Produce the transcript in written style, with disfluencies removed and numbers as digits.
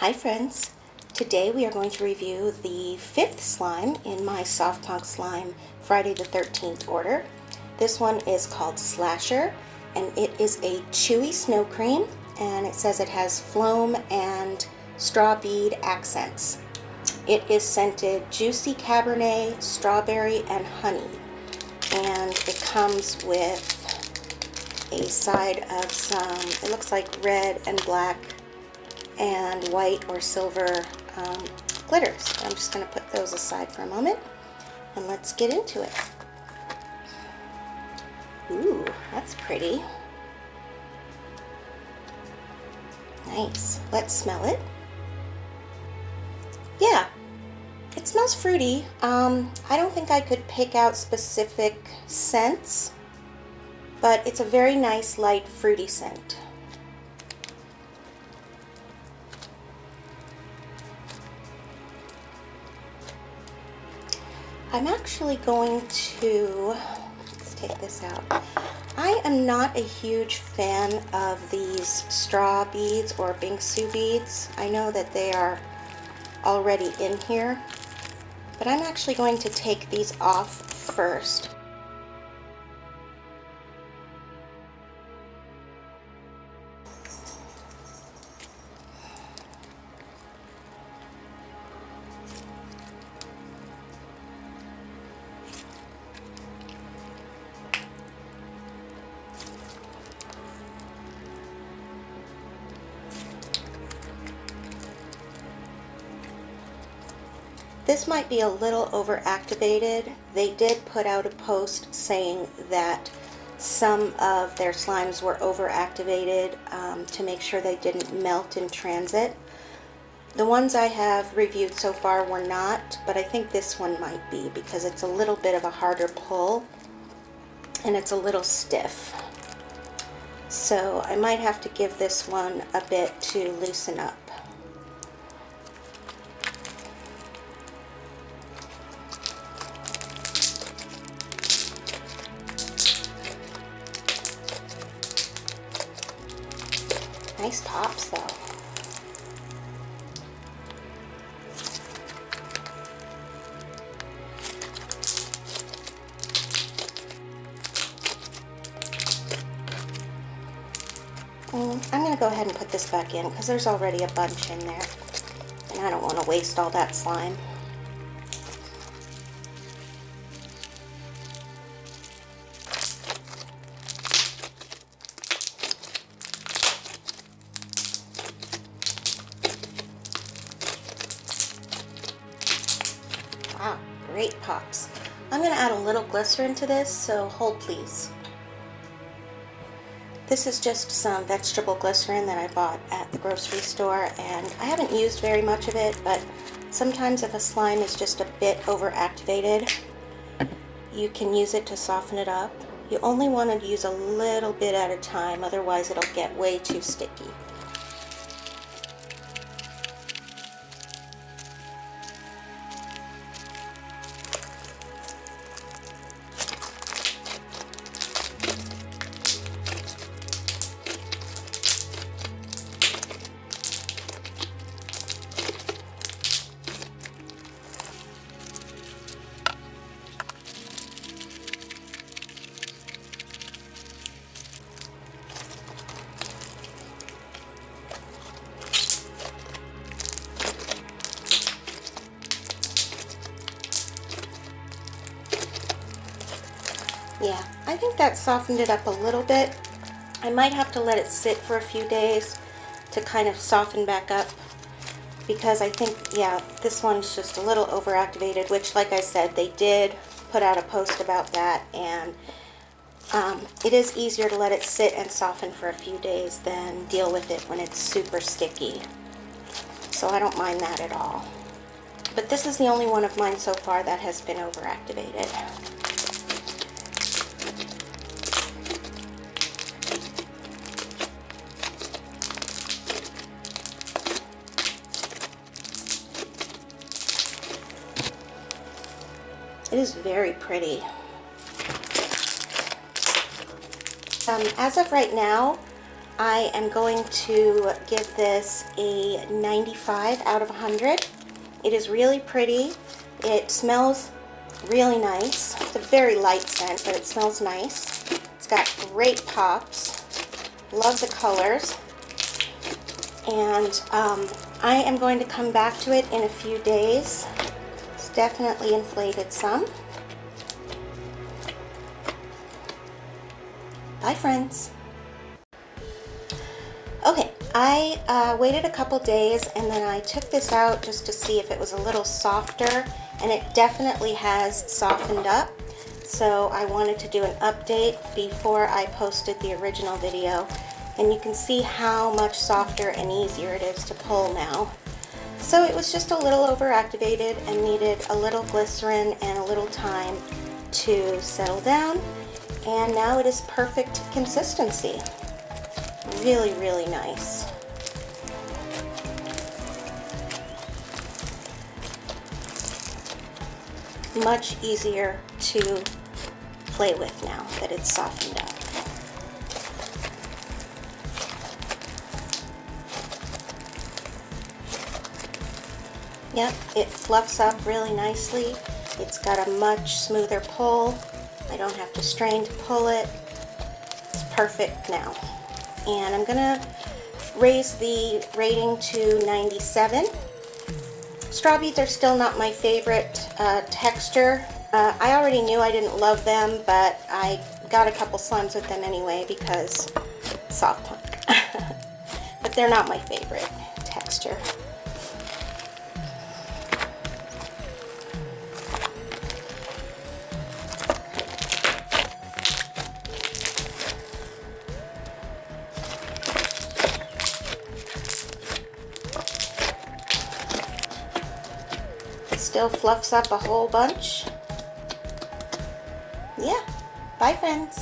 Hi friends, today we are going to review the 5th slime in my Soft Punk Slime Friday the 13th order. This one is called Slasher and it is a chewy snow cream, and it says it has phloem and straw bead accents. It is scented juicy cabernet, strawberry, and honey, and it comes with a side of some, it looks like red and black and white or silver glitters. I'm just going to put those aside for a moment and let's get into it. Ooh, that's pretty. Nice. Let's smell it. Yeah, it smells fruity. I don't think I could pick out specific scents, but it's a very nice light fruity scent. I'm actually going to, let's take this out. I am not a huge fan of these straw beads or Bingsu beads. I know that they are already in here, but I'm actually going to take these off first. This might be a little overactivated. They did put out a post saying that some of their slimes were overactivated to make sure they didn't melt in transit. The ones I have reviewed so far were not, but I think this one might be because it's a little bit of a harder pull and it's a little stiff. So I might have to give this one a bit to loosen up. Nice pops though. I'm going to go ahead and put this back in because there's already a bunch in there and I don't want to waste all that slime. Wow, great pops. I'm going to add a little glycerin to this, so hold please. This is just some vegetable glycerin that I bought at the grocery store, and I haven't used very much of it, but sometimes if a slime is just a bit overactivated, you can use it to soften it up. You only want to use a little bit at a time, otherwise it'll get way too sticky. Yeah, I think that softened it up a little bit. I might have to let it sit for a few days to kind of soften back up because I think, yeah, this one's just a little overactivated, which, like I said, they did put out a post about that, and it is easier to let it sit and soften for a few days than deal with it when it's super sticky. So I don't mind that at all. But this is the only one of mine so far that has been overactivated. It is very pretty. As of right now, I am going to give this a 95 out of 100. It is really pretty. It smells really nice. It's a very light scent, but it smells nice. It's got great pops. Love the colors. And I am going to come back to it in a few days. It's definitely inflated some. Bye, friends. Okay, I waited a couple days and then I took this out just to see if it was a little softer, and it definitely has softened up. So I wanted to do an update before I posted the original video, and you can see how much softer and easier it is to pull now. So it was just a little overactivated and needed a little glycerin and a little time to settle down, and now it is perfect consistency. Really, really nice. Much easier to play with now that it's softened up. Yep, it fluffs up really nicely. It's got a much smoother pull. I don't have to strain to pull it. It's perfect now. And I'm gonna raise the rating to 97. Straw beads are still not my favorite texture. I already knew I didn't love them, but I got a couple slimes with them anyway because soft punk. But they're not my favorite texture. Still fluffs up a whole bunch. Yeah, bye friends.